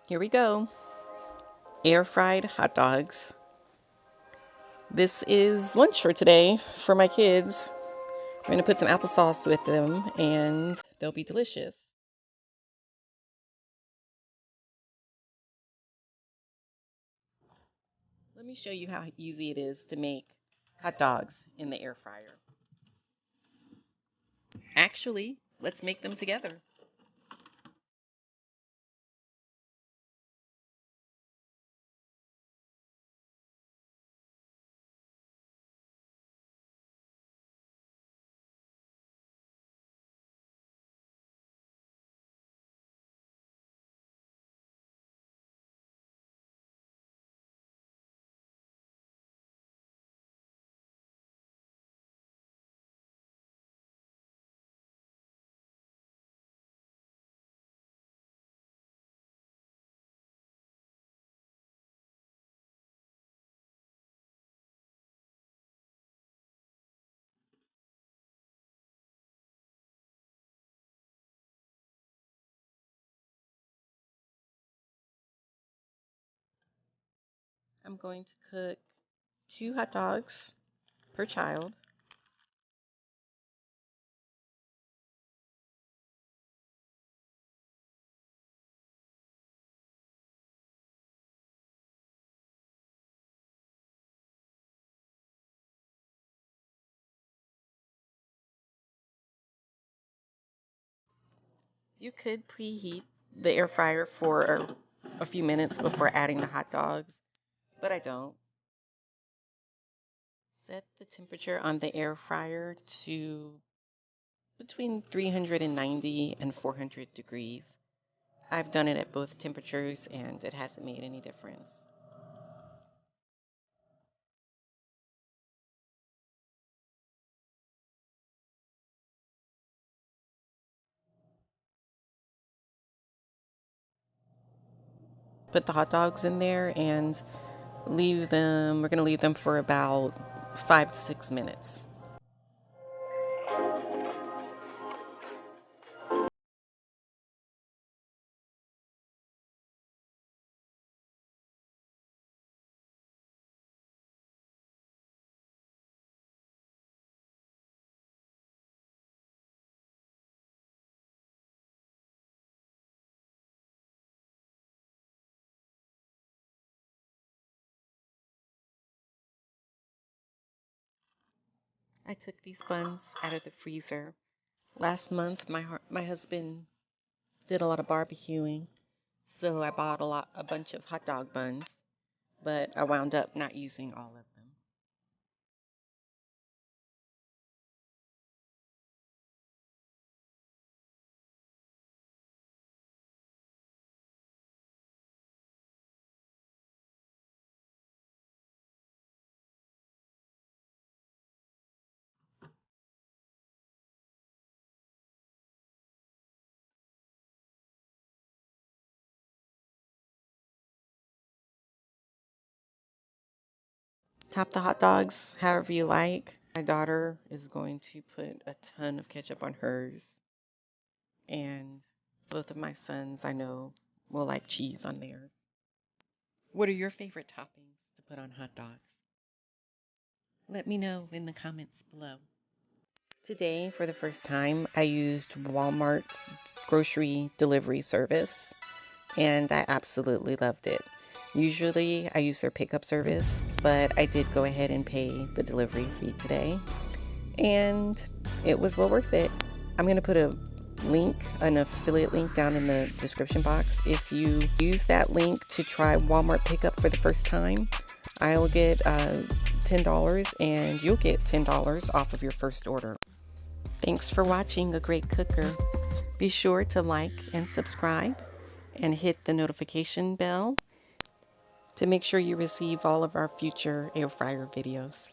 Here we go. Air fried hot dogs. This is lunch for today for my kids. We're going to put some applesauce with them and they'll be delicious. Let me show you how easy it is to make hot dogs in the air fryer. Actually, let's make them together. I'm going to cook 2 hot dogs per child. You could preheat the air fryer for a few minutes before adding the hot dogs, but I don't. Set the temperature on the air fryer to between 390 and 400 degrees. I've done it at both temperatures and it hasn't made any difference. Put the hot dogs in there and we're going to leave them for about 5 to 6 minutes. I took these buns out of the freezer. Last month, my husband did a lot of barbecuing, so I bought a bunch of hot dog buns, but I wound up not using all of them. Top the hot dogs however you like. My daughter is going to put a ton of ketchup on hers, and both of my sons I know will like cheese on theirs. What are your favorite toppings to put on hot dogs? Let me know in the comments below. Today, for the first time, I used Walmart's grocery delivery service, and I absolutely loved it. Usually, I use their pickup service, but I did go ahead and pay the delivery fee today, and it was well worth it. I'm going to put an affiliate link down in the description box. If you use that link to try Walmart pickup for the first time, I'll get $10 and you'll get $10 off of your first order. Thanks for watching A Great Cooker. Be sure to like and subscribe and hit the notification bell to make sure you receive all of our future air fryer videos.